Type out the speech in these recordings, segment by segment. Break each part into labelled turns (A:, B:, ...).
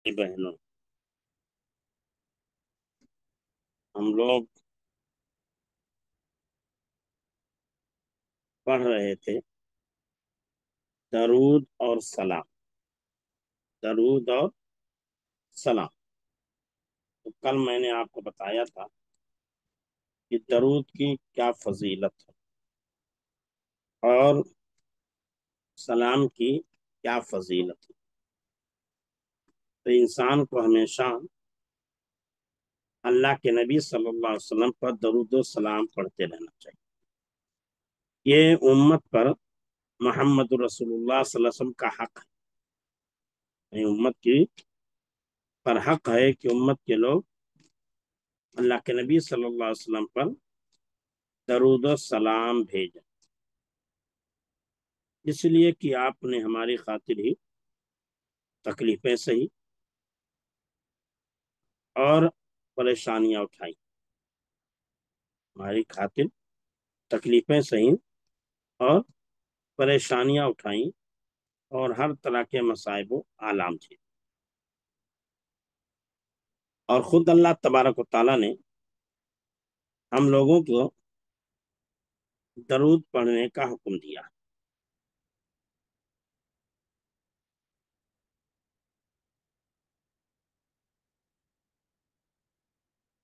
A: بہنوں، ہم لوگ پڑھ رہے تھے درود اور سلام. درود اور سلام. تو کل میں نے آپ کو بتایا تھا کہ درود کی کیا فضیلت ہے اور سلام کی کیا فضیلت ہے. تو انسان کو ہمیشہ اللہ کے نبی صلی اللہ علیہ وسلم پر درود و سلام پڑھتے رہنا چاہیے. یہ امت پر محمد رسول اللہ صلی اللہ علیہ وسلم کا حق ہے. یہ امت کی پر حق ہے کہ امت کے لوگ اللہ کے نبی صلی اللہ علیہ وسلم پر درود و سلام بھیجیں، اس لیے کہ آپ نے ہماری خاطر ہی تکلیفیں سہی اور پریشانیاں اٹھائی. ہماری خاطر تکلیفیں سہی اور پریشانیاں اٹھائیں اور ہر طرح کے مصائب و آلام تھے. اور خود اللہ تبارک و تعالیٰ نے ہم لوگوں کو درود پڑھنے کا حکم دیا.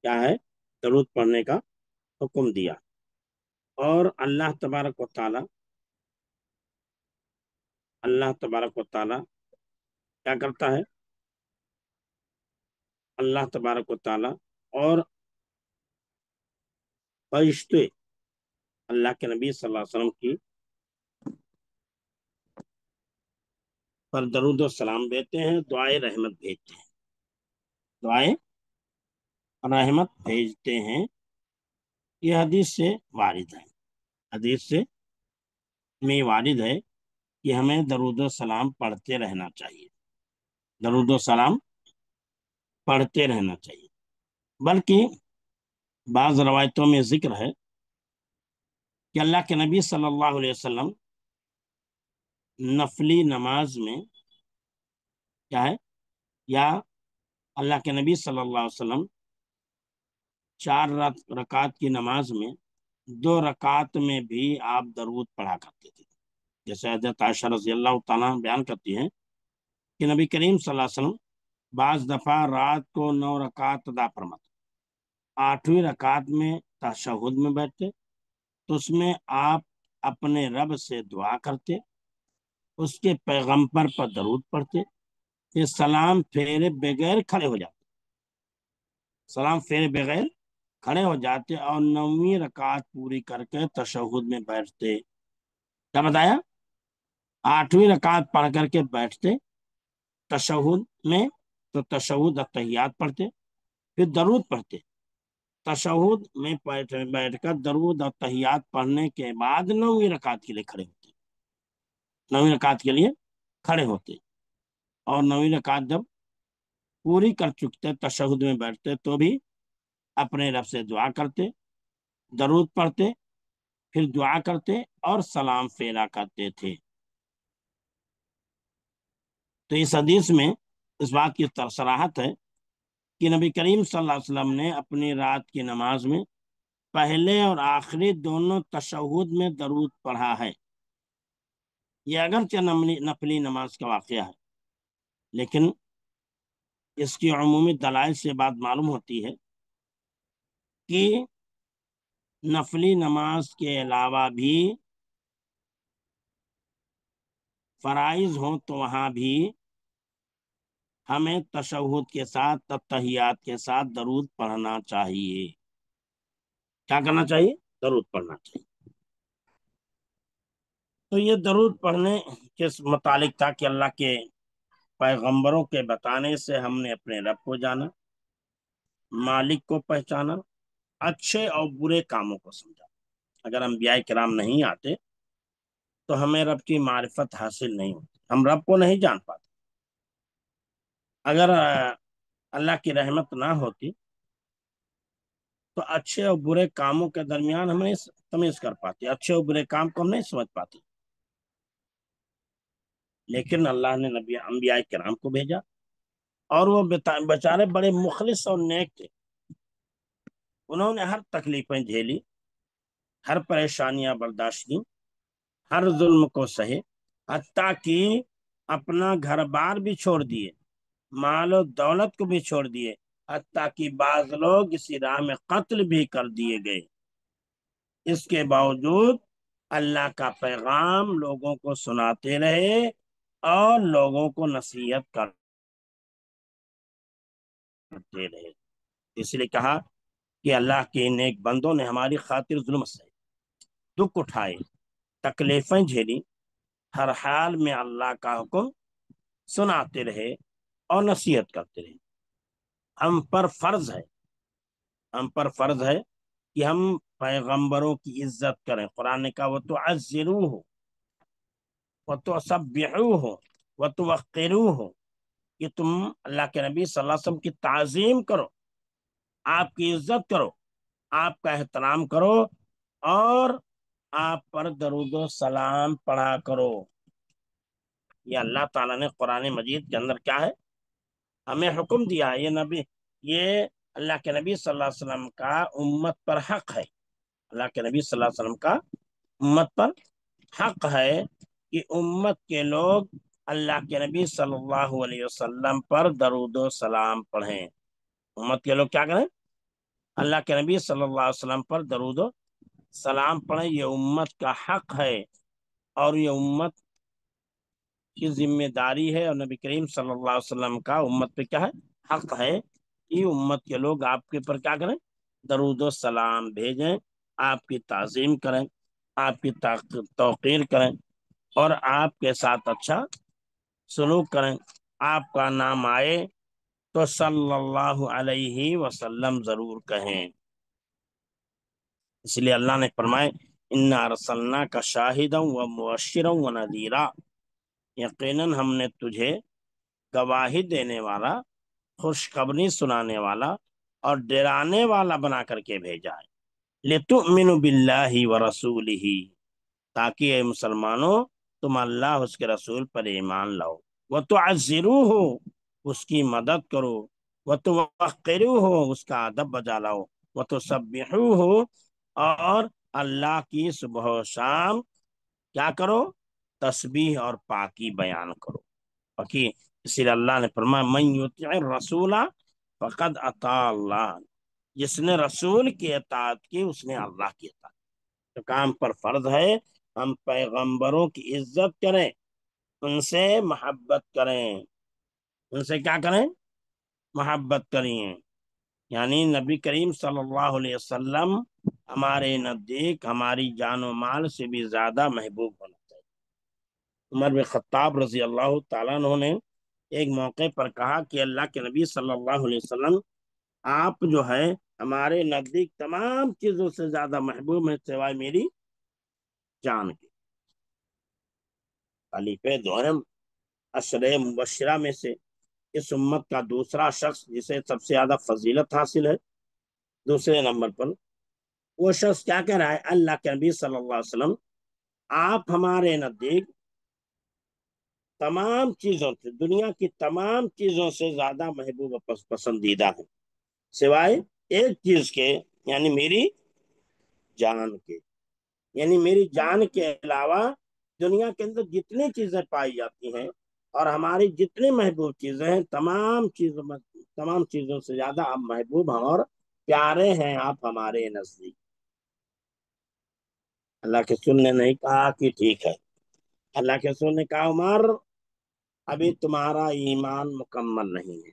A: کیا ہے؟ درود پڑھنے کا حکم دیا. اور اللہ تبارک و تعالیٰ کیا کرتا ہے؟ اللہ تبارک و تعالیٰ اور فرشتے اللہ کے نبی صلی اللہ علیہ وسلم کی پر درود و سلام دیتے ہیں، دعائے رحمت بھیجتے ہیں. دعائے رحمت بھیجتے ہیں. یہ حدیث سے وارد ہے. حدیث سے میں وارد ہے کہ ہمیں درود و سلام پڑھتے رہنا چاہیے. درود و سلام پڑھتے رہنا چاہیے. بلکہ بعض روایتوں میں ذکر ہے کہ اللہ کے نبی صلی اللہ علیہ وسلم نفلی نماز میں کیا ہے، یا اللہ کے نبی صلی اللہ علیہ وسلم 4 رکعت کی نماز میں 2 رکعت میں بھی آپ درود پڑھا کرتے تھے. جیسے حضرت عائشہ رضی اللہ تعالیٰ بیان کرتی ہیں کہ نبی کریم صلی اللہ علیہ وسلم بعض دفعہ رات کو 9 رکعت ادا فرماتے، 8ویں رکعت میں تشہد میں بیٹھتے تو اس میں آپ اپنے رب سے دعا کرتے، اس کے پیغمبر پر درود پڑھتے، پھر سلام پھیرے بغیر کھڑے ہو جاتے. سلام پھیرے بغیر کھڑے ہو جاتے اور 9ویں رکعت پوری کر کے تشہد میں بیٹھتے. کیا بتایا؟ 8ویں رکعت پڑھ کر کے بیٹھتے تشہد میں، تو تشہد التحیات پڑھتے، پھر درود پڑھتے. تشہد میں بیٹھ کر درود اور تحیات پڑھنے کے بعد 9ویں رکعت کے لیے کھڑے ہوتے. 9ویں رکعت کے لیے کھڑے ہوتے اور 9ویں رکعت جب پوری کر چکتے تشہد میں بیٹھتے تو بھی اپنے رب سے دعا کرتے، درود پڑھتے، پھر دعا کرتے اور سلام پھیرا کرتے تھے. تو اس حدیث میں اس بات کی صراحت ہے کہ نبی کریم صلی اللہ علیہ وسلم نے اپنی رات کی نماز میں پہلے اور آخری دونوں تشہد میں درود پڑھا ہے. یہ اگرچہ نفلی نماز کا واقعہ ہے، لیکن اس کی عمومی دلائل سے بات معلوم ہوتی ہے کہ نفلی نماز کے علاوہ بھی فرائض ہوں تو وہاں بھی ہمیں تشہد کے ساتھ تحیات کے ساتھ درود پڑھنا چاہیے. کیا کرنا چاہیے؟ درود پڑھنا چاہیے. تو یہ درود پڑھنے کے متعلق تھا کہ اللہ کے پیغمبروں کے بتانے سے ہم نے اپنے رب کو جانا، مالک کو پہچانا، اچھے اور برے کاموں کو سمجھا. اگر انبیاء کرام نہیں آتے تو ہمیں رب کی معرفت حاصل نہیں ہوتی، ہم رب کو نہیں جان پاتے. اگر اللہ کی رحمت نہ ہوتی تو اچھے اور برے کاموں کے درمیان ہم نہیں تمیز کر پاتے، اچھے اور برے کام کو ہم نہیں سمجھ پاتے. لیکن اللہ نے انبیاء کرام کو بھیجا اور وہ بیچارے بڑے مخلص اور نیک تھے، انہوں نے ہر تکلیفیں جھیلی، ہر پریشانیاں برداشت کی، ہر ظلم کو سہے، حتیٰ کہ اپنا گھر بار بھی چھوڑ دیے، مال و دولت کو بھی چھوڑ دیے، حتیٰ کہ بعض لوگ اسی راہ میں قتل بھی کر دیے گئے۔ اس کے باوجود اللہ کا پیغام لوگوں کو سناتے رہے اور لوگوں کو نصیحت کرتے رہے۔ اس لیے کہا کہ اللہ کے نیک بندوں نے ہماری خاطر ظلم سے دکھ اٹھائے، تکلیفیں جھیلی، ہر حال میں اللہ کا حکم سناتے رہے اور نصیحت کرتے رہے۔ ہم پر فرض ہے، ہم پر فرض ہے کہ ہم پیغمبروں کی عزت کریں۔ قرآن نے کہا وَتُعَزِّرُوهُ وَتُسَبِّحُوهُ وَتُوَقِّرُوهُ، کہ تم اللہ کے نبی صلی اللہ علیہ وسلم کی تعظیم کرو، آپ کی عزت کرو، آپ کا احترام کرو، اور آپ پر درود و سلام پڑھا کرو۔ یہ اللہ تعالیٰ نے قرآن مجید کے اندر کیا ہے، ہمیں حکم دیا ہے۔ یہ اللہ کے نبی صلی اللہ علیہ وسلم کا امت پر حق ہے، اللہ کے نبی صلی اللہ علیہ وسلم کا امت پر حق ہے کہ امت کے لوگ اللہ کے نبی صلی اللہ علیہ وسلم پر درود و سلام پڑھیں۔ امت کے لوگ کیا کریں؟ اللہ کے نبی صلی اللہ علیہ وسلم پر درود و سلام پڑھیں۔ یہ امت کا حق ہے اور یہ امت کی ذمہ داری ہے، اور نبی کریم صلی اللہ علیہ وسلم کا امت پہ کیا ہے، حق ہے کہ امت کے لوگ آپ کے پر کیا کریں، درود و سلام بھیجیں، آپ کی تعظیم کریں، آپ کی توقیر کریں، اور آپ کے ساتھ اچھا سلوک کریں۔ آپ کا نام آئے تو صلی اللہ علیہ وسلم ضرور کہیں۔ اس لیے اللہ نے فرمائے اِنَّا أَرْسَلْنَاكَ شَاهِدًا وَمُبَشِّرًا وَنَذِيرًا، یقیناً ہم نے تجھے گواہی دینے والا، خوشخبری سنانے والا اور ڈرانے والا بنا کر کے بھیجا ہے۔ لِتُؤْمِنُوا بِاللَّهِ وَرَسُولِهِ، تاکہ اے مسلمانوں تم اللہ اس کے رسول پر ایمان لاؤ، وَتُعَزِّرُوهُ، اس کی مدد کرو، وَتُوَقِّرُوهُ، اس کا ادب بجا لاؤ، وَتُسَبِّحُوهُ، اور اللہ کی صبح و شام کیا کرو، تسبیح اور پاکی بیان کرو۔ باقی اسی لیے اللہ نے فرمایا من یطع الرسول فقد اطاع اللہ، جس نے رسول کی اطاعت کی اس نے اللہ کی اطاعت۔ تو کام پر فرض ہے ہم پیغمبروں کی عزت کریں، ان سے محبت کریں، ان سے کیا کریں، محبت کریں۔ یعنی نبی کریم صلی اللہ علیہ وسلم ہمارے نزدیک ہماری جان و مال سے بھی زیادہ محبوب ہونا چاہیے۔ عمر بن خطاب رضی اللہ تعالیٰ عنہ نے ایک موقع پر کہا کہ اللہ کے نبی صلی اللہ علیہ وسلم آپ جو ہے ہمارے نزدیک تمام چیزوں سے زیادہ محبوب ہیں سوائے میری جان کے۔ خلیفہ دوم عشرہ مبشرہ میں سے اس امت کا دوسرا شخص جسے سب سے زیادہ فضیلت حاصل ہے، دوسرے نمبر پر وہ شخص کیا کہہ رہا ہے، اللہ کے نبی صلی اللہ علیہ وسلم آپ ہمارے نزدیک تمام چیزوں سے، دنیا کی تمام چیزوں سے زیادہ محبوب و پسندیدہ ہیں سوائے ایک چیز کے، یعنی میری جان کے۔ یعنی میری جان کے علاوہ دنیا کے اندر جتنی چیزیں پائی جاتی ہیں اور ہماری جتنی محبوب چیزیں ہیں، تمام چیزوں سے زیادہ آپ محبوب ہیں اور پیارے ہیں آپ ہمارے نزدیک۔ اللہ کے رسول نے نہیں کہا کہ ٹھیک ہے، اللہ کے رسول نے کہا عمر ابھی تمہارا ایمان مکمل نہیں ہے،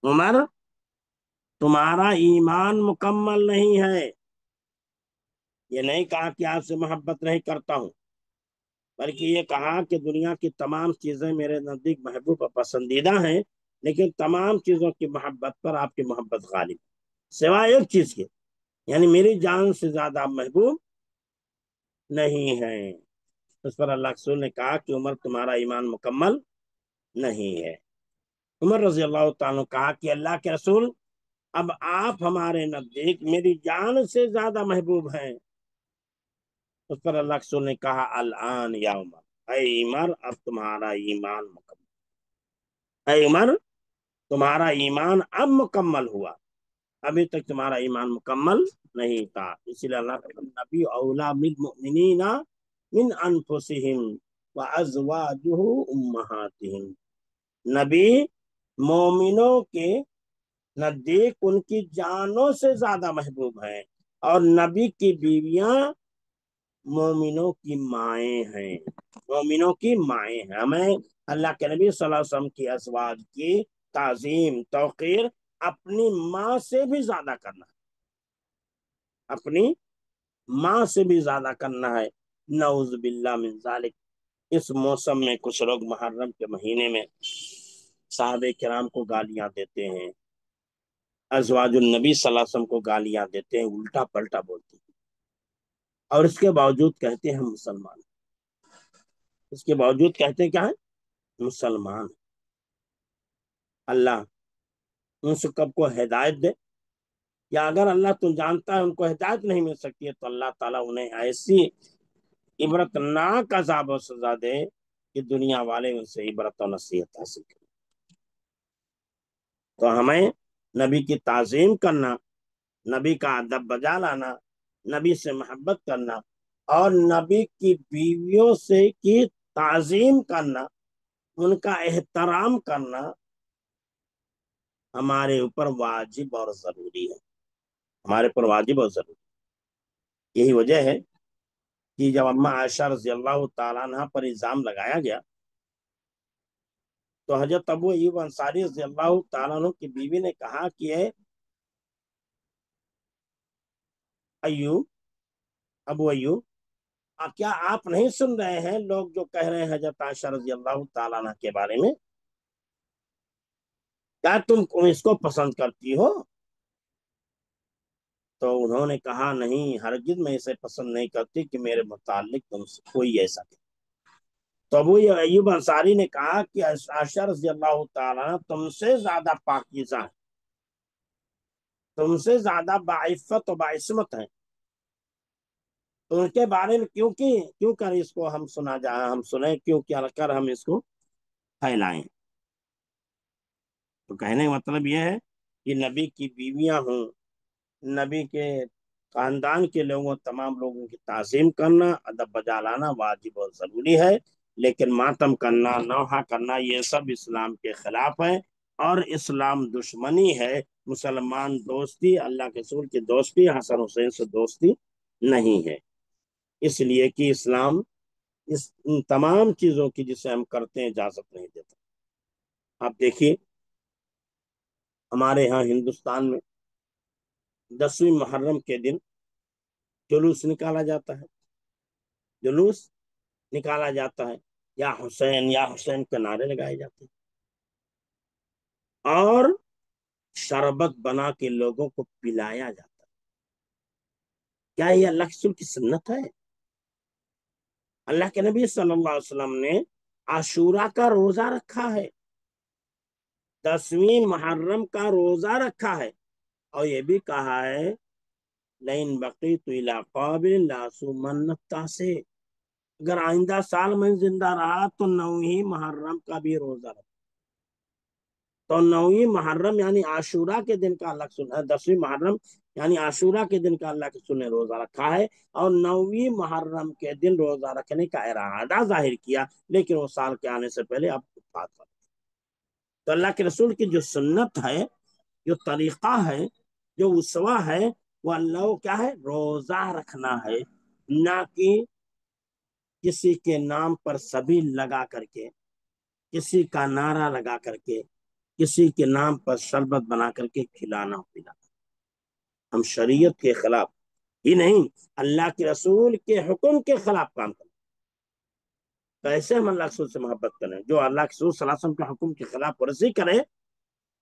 A: عمر تمہارا ایمان مکمل نہیں ہے۔ یہ نہیں کہا کہ آپ سے محبت نہیں کرتا ہوں، بلکہ یہ کہا کہ دنیا کی تمام چیزیں میرے نزدیک محبوب و پسندیدہ ہیں، لیکن تمام چیزوں کی محبت پر آپ کی محبت غالب سوائے ایک چیز کے، یعنی میری جان سے زیادہ محبوب نہیں ہے۔ اس پر اللہ کے رسول نے کہا کہ عمر تمہارا ایمان مکمل نہیں ہے۔ عمر رضی اللہ تعالیٰ نے کہا کہ اللہ کے رسول اب آپ ہمارے نزدیک میری جان سے زیادہ محبوب ہیں۔ اس پر اللہ کے رسول نے کہا الآن یا عمر، اے عمر اب تمہارا ایمان مکمل، اے عمر تمہارا ایمان اب مکمل ہوا، ابھی تک تمہارا ایمان مکمل نہیں تھا، اسی لیے اللہ تعالیٰ نبی اولا بالمؤمنین من انفسہم وازواجہ امہاتہم، نبی مومنوں کے نزدیک ان کی جانوں سے زیادہ محبوب ہیں، اور نبی کی بیویاں مومنوں کی مائیں ہیں، مومنوں کی مائیں ہیں۔ ہمیں اللہ کے نبی صلی اللہ علیہ وسلم کی ازواج کی تعظیم توقیر اپنی ماں سے بھی زیادہ کرنا ہے، اپنی ماں سے بھی زیادہ کرنا ہے، نعوذ باللہ من ذالک۔ اس موسم میں کچھ لوگ محرم کے مہینے میں صحابہ کرام کو گالیاں دیتے ہیں، ازواج النبی صلی اللہ علیہ وسلم کو گالیاں دیتے ہیں، الٹا پلٹا بولتے ہیں، اور اس کے باوجود کہتے ہیں ہم مسلمان، اس کے باوجود کہتے ہیں کیا ہے؟ مسلمان۔ اللہ ان سب کو ہدایت دے، یا اگر اللہ تو جانتا ہے ان کو ہدایت نہیں مل سکتی ہے تو اللہ تعالیٰ انہیں ایسی عبرتناک عذاب و سزا دے کہ دنیا والے ان سے عبرت و نصیحت حاصل کریں۔ تو ہمیں نبی کی تعظیم کرنا، نبی کا ادب بجا لانا، نبی سے محبت کرنا، اور نبی کی بیویوں سے کی تعظیم کرنا، ان کا احترام کرنا ہمارے اوپر واجب اور ضروری ہے، ہمارے اوپر واجب اور ضروری ہے۔ یہی وجہ ہے کہ جب اما عائشہ رضی اللہ تعالیٰ عنہ پر الزام لگایا گیا تو حضرت ابو ایوب انصاری رضی اللہ تعالیٰ عنہ کی بیوی نے کہا کہ اے ایوب، ابو ایوب، کیا آپ نہیں سن رہے ہیں لوگ جو کہہ رہے ہیں حضرت عائشہ رضی اللہ تعالیٰ عنہ کے بارے میں؟ کیا تم اس کو پسند کرتی ہو؟ تو انہوں نے کہا نہیں، ہرگز میں اسے پسند نہیں کرتی کہ میرے متعلق تم سے کوئی ایسا کہ۔ تو ابو ایوب انصاری نے کہا کہ عائشہ رضی اللہ تعالیٰ عنہ تم سے زیادہ پاکیزہ ہے، تم سے زیادہ باعفت و باعصمت ہے، تو ان کے بارے میں کیوں کر اس کو ہم ہم سنیں، کیوں کر ہم اس کو پھیلائیں؟ تو کہنے کا مطلب یہ ہے کہ نبی کی بیویاں ہوں، نبی کے خاندان کے لوگوں، تمام لوگوں کی تعظیم کرنا، ادب بجا لانا واجب اور ضروری ہے، لیکن ماتم کرنا، نوحہ کرنا، یہ سب اسلام کے خلاف ہے، اور اسلام دشمنی ہے، مسلمان دوستی، اللہ کے رسول کی دوستی، حسن حسین سے دوستی نہیں ہے، اس لیے کہ اسلام ان تمام چیزوں کی جسے ہم کرتے ہیں اجازت نہیں دیتا۔ آپ دیکھیے ہمارے ہاں ہندوستان میں 10ویں محرم کے دن جلوس نکالا جاتا ہے، جلوس نکالا جاتا ہے، یا حسین کے نعرے لگائے جاتے ہیں، اور شربت بنا کے لوگوں کو پلایا جاتا ہے۔ کیا یہ اللہ کے رسول کی سنت ہے؟ اللہ کے نبی صلی اللہ علیہ وسلم نے عاشورہ کا روزہ رکھا ہے، 10ویں محرم کا روزہ رکھا ہے، اور یہ بھی کہا ہے لئن بقیت الی قابل لأصومن التاسع، اگر آئندہ سال میں زندہ رہا تو 9ویں محرم کا بھی روزہ رکھا۔ تو 9ویں محرم یعنی عاشورہ کے دن کا اللہ سنا ہے، 10ویں محرم یعنی عاشورہ کے دن کا اللہ کے رسول نے روزہ رکھا ہے، اور 9ویں محرم کے دن روزہ رکھنے کا ارادہ ظاہر کیا، لیکن وہ سال کے آنے سے پہلے اب وفات ہو۔ تو اللہ کے رسول کی جو سنت ہے، جو طریقہ ہے، جو اسوہ ہے، وہ اللہ کو کیا ہے؟ روزہ رکھنا ہے، نہ کہ کسی کے نام پر سبھی لگا کر کے، کسی کا نعرہ لگا کر کے، کسی کے نام پر شربت بنا کر کے کھلانا پلانا۔ ہم شریعت کے خلاف ہی نہیں، اللہ کے رسول کے حکم کے خلاف کام کریں، کیسے ہم اللہ کے رسول سے محبت کریں؟ جو اللہ کے رسول صلی اللہ علیہ وسلم کے حکم کے خلاف ورزی کرے،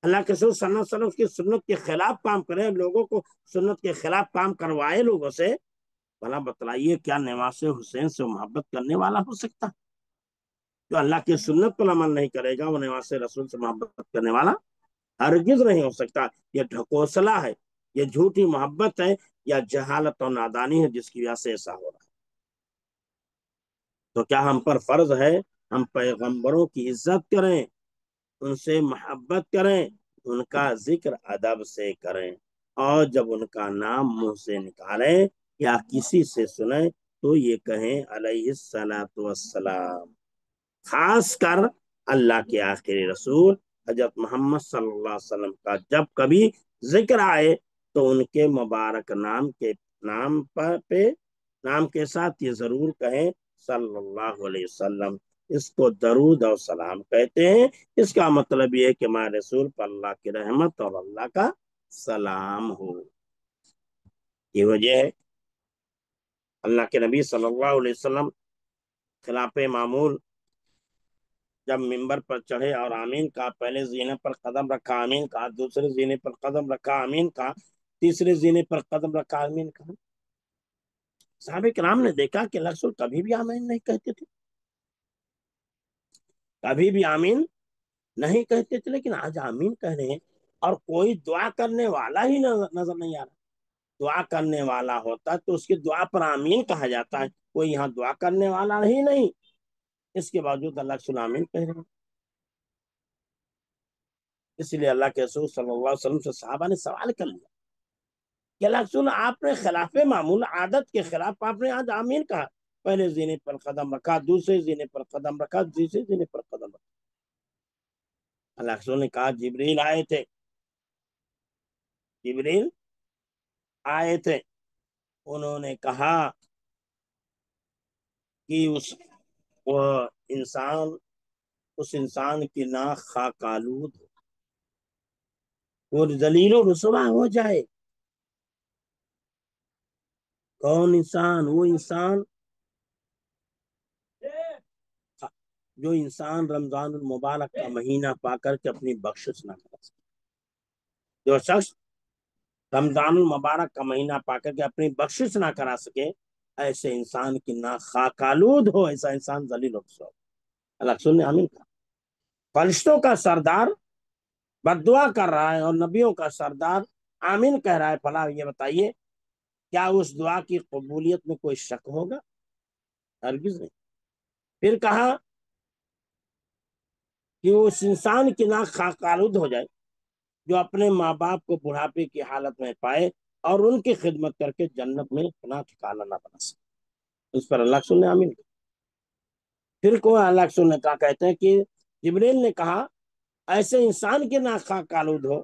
A: اللہ کے رسول صلی اللہ علیہ وسلم کی سنت کے خلاف کام کرے، لوگوں کو سنت کے خلاف کام کروائے لوگوں سے، بھلا بتلائیے کیا نواز حسین سے محبت کرنے والا ہو سکتا؟ جو اللہ کی سنت پر عمل نہیں کرے گا وہ نواز رسول سے محبت کرنے والا ہرگز نہیں ہو سکتا۔ یہ ڈھکوسلا ہے، یہ جھوٹی محبت ہے، یا جہالت اور نادانی ہے جس کی وجہ سے ایسا ہو رہا ہے۔ تو کیا ہم پر فرض ہے ہم پیغمبروں کی عزت کریں، ان سے محبت کریں، ان کا ذکر ادب سے کریں، اور جب ان کا نام منہ سے نکالیں یا کسی سے سنیں تو یہ کہیں علیہ الصلاۃ والسلام۔ خاص کر اللہ کے آخری رسول حضرت محمد صلی اللہ علیہ وسلم کا جب کبھی ذکر آئے تو ان کے مبارک نام کے ساتھ یہ ضرور کہیں صلی اللہ علیہ وسلم۔ اس کو درود اور سلام کہتے ہیں۔ اس کا مطلب یہ ہے کہ ہمارے رسول پر اللہ کی رحمت اور اللہ کا سلام ہو۔ یہ وجہ ہے اللہ کے نبی صلی اللہ علیہ وسلم خلاف معمول جب ممبر پر چڑھے اور آمین کہا، پہلے زینے پر قدم رکھا، آمین کہا، دوسرے زینے پر قدم رکھا، آمین کہا، تیسرے زینے پر قدم رکھا، آمین کہا۔ صحابہ کرام نے دیکھا کہ رسول کبھی بھی آمین نہیں کہتے تھے، کبھی بھی آمین نہیں کہتے تھے، لیکن آج آمین کہہ رہے ہیں اور کوئی دعا کرنے والا ہی نظر نہیں آ رہا۔ دعا کرنے والا ہوتا تو اس کی دعا پر آمین کہا جاتا ہے، کوئی یہاں دعا کرنے والا ہی نہیں، اس کے باوجود اللہ کے آمین کہہ رہے ہیں۔ اس لیے اللہ کے رسول صلی اللہ علیہ وسلم سے صحابہ نے سوال کر لیا کہ اللہ کے رسول، آپ نے خلاف معمول عادت کے خلاف آپ نے آج آمین کہا، پہلے زینے پر قدم رکھا، دوسرے زینے پر قدم رکھا، تیسرے زینے پر قدم رکھا۔ اللہ کے رسول نے کہا جبریل آئے تھے، جبریل آئے تھے، انہوں نے کہا کہ وہ انسان اس انسان کی ناک خاک آلود اور ذلیل و رسوا ہو جائے۔ کون انسان؟ وہ انسان جو انسان رمضان المبارک کا مہینہ پا کر کے اپنی بخشش نہ کر سکے، جو شخص رمضان المبارک کا مہینہ پا کر کے اپنی بخشش نہ کرا سکے، ایسے انسان کی ناک خاک آلود ہو، ایسا انسان ذلیل و رسوا ہو۔ اللہ رسول نے آمین کہا۔ فرشتوں کا سردار بد دعا کر رہا ہے اور نبیوں کا سردار آمین کہہ رہا ہے، فلاں یہ بتائیے کیا اس دعا کی قبولیت میں کوئی شک ہوگا؟ ہرگز نہیں۔ پھر کہا کہ اس انسان کی ناک خاک آلود ہو جائے جو اپنے ماں باپ کو بڑھاپے کی حالت میں پائے اور ان کی خدمت کر کے جنت میں اپنا ٹھکانہ نہ بنا سکے۔ اس پر اللہ کے رسول نے آمین کہا۔ پھر کو اللہ کے رسول نے کہا، کہتے ہیں کہ جبریل نے کہا ایسے انسان کی ناک خاک آلود ہو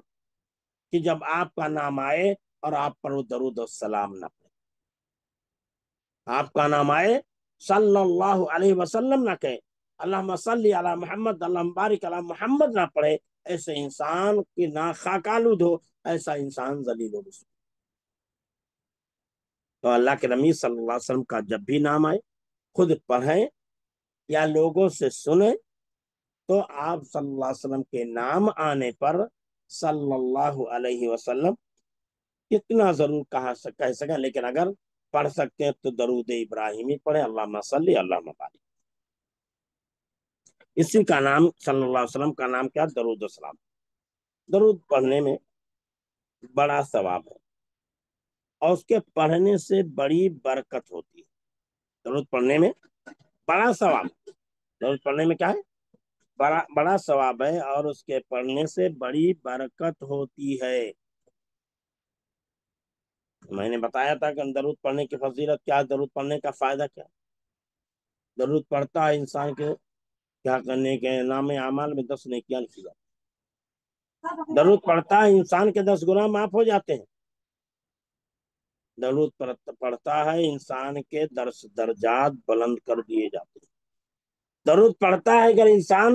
A: کہ جب آپ کا نام آئے اور آپ پر درود و سلام نہ پڑے، آپ کا نام آئے صلی اللہ علیہ وسلم نہ کہے، اللہم صلی علی محمد، اللہم بارک علی محمد نہ پڑھے، ایسے انسان کی ناک خاک آلود ہو، ایسا انسان ذلیل و رسوا۔ تو اللہ کے نبی صلی اللہ علیہ وسلم کا جب بھی نام آئے، خود پڑھیں یا لوگوں سے سنیں، تو آپ صلی اللہ علیہ وسلم کے نام آنے پر صلی اللہ علیہ وسلم کتنا ضرور کہہ سکیں، لیکن اگر پڑھ سکتے ہیں تو درود ابراہیمی پڑھیں، اللہم صلی اللہم بارک۔ اسی کا نام صلی اللہ علیہ وسلم کا نام کیا؟ درود السلام۔ درود پڑھنے میں بڑا ثواب ہے اور اس کے پڑھنے سے بڑی برکت ہوتی ہے۔ درود پڑھنے میں بڑا ثواب، درود پڑھنے میں کیا ہے؟ بڑا ثواب ہے اور اس کے پڑھنے سے بڑی برکت ہوتی ہے۔ میں نے بتایا تھا کہ درود پڑھنے کی فضیلت کیا، درود پڑھنے کا فائدہ کیا۔ درود پڑھتا ہے انسان کے کیا کرنے کے نام اعمال میں 10 نیکیاں لکھی جاتی۔ درود پڑھتا ہے انسان کے 10 گناہ معاف ہو جاتے ہیں۔ درود پڑھتا ہے انسان کے درجات بلند کر دیے جاتے ہیں۔ درود پڑھتا ہے اگر انسان،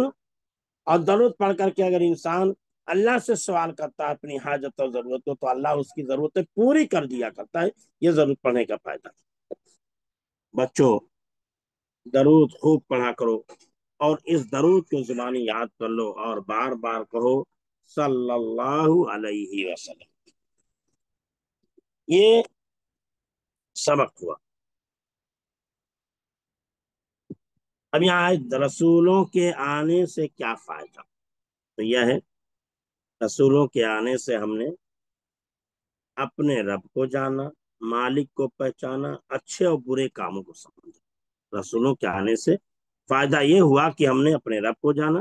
A: اور درود پڑھ کر کے اگر انسان اللہ سے سوال کرتا ہے اپنی حاجت اور ضرورتوں، تو اللہ اس کی ضرورتیں پوری کر دیا کرتا ہے۔ یہ ضرور پڑھنے کا فائدہ۔ بچوں، درود خوب پڑھا کرو اور اس درود کو زبانی یاد کر لو اور بار بار کہو صلی اللہ علیہ وسلم۔ یہ سبق ہوا۔ اب یہاں رسولوں کے آنے سے کیا فائدہ؟ تو یہ ہے رسولوں کے آنے سے ہم نے اپنے رب کو جانا، مالک کو پہچانا، اچھے اور برے کاموں کو سمجھا۔ رسولوں کے آنے سے فائدہ یہ ہوا کہ ہم نے اپنے رب کو جانا،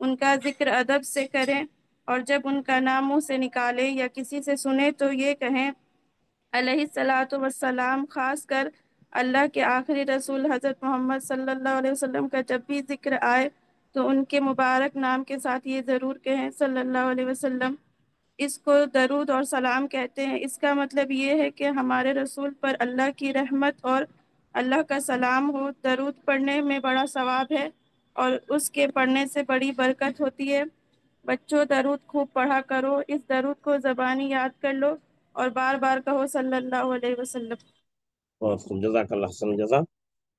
B: ان کا ذکر ادب سے کریں، اور جب ان کا نام منہ سے نکالے یا کسی سے سنے تو یہ کہیں علیہ الصلاۃ والسلام۔ خاص کر اللہ کے آخری رسول حضرت محمد صلی اللہ علیہ وسلم کا جب بھی ذکر آئے تو ان کے مبارک نام کے ساتھ یہ ضرور کہیں صلی اللہ علیہ وسلم۔ اس کو درود اور سلام کہتے ہیں۔ اس کا مطلب یہ ہے کہ ہمارے رسول پر اللہ کی رحمت اور اللہ کا سلام ہو۔ درود پڑھنے میں بڑا ثواب ہے اور اس کے پڑھنے سے بڑی برکت ہوتی ہے۔ بچوں، درود خوب پڑھا کرو، اس درود کو زبانی یاد کر لو اور بار بار کہو صلی اللہ علیہ وسلم۔
A: اور جزاک اللہ حسن جزا۔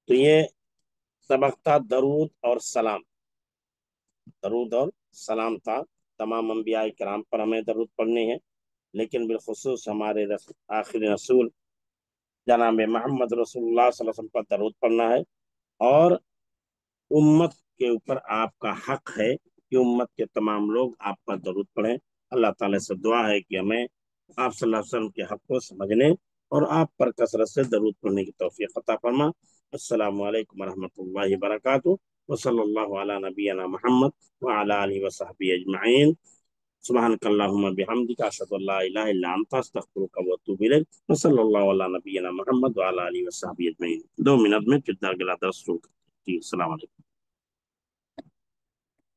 A: تو یہ سبق تھا درود اور سلام، درود اور سلام تھا۔ تمام انبیاء کرام پر ہمیں درود پڑھنے ہیں، لیکن بالخصوص ہمارے آخری رسول جناب محمد رسول اللہ صلی اللہ علیہ وسلم پر درود پڑھنا ہے، اور امت کے اوپر آپ کا حق ہے کہ امت کے تمام لوگ آپ پر درود پڑھیں۔ اللہ تعالیٰ سے دعا ہے کہ ہمیں آپ صلی اللہ علیہ وسلم کے حق کو سمجھنے اور آپ پر کثرت سے درود پڑھنے کی توفیق عطا فرما۔ السلام علیکم ورحمۃ اللہ وبرکاتہ، وصلی اللہ علی نبینا محمد وعلی آلہ وصحبہ اجمعین۔ سبحانک اللہم بحمدک، اشہد ان لا الہ الا انت، استغفرک واتوب الیک، وصلی اللہ علی نبینا محمد وعلی آلہ وصحبہ اجمعین۔ 2 منٹ میں پھر درس شروع کرتے ہیں۔ السلام علیکم۔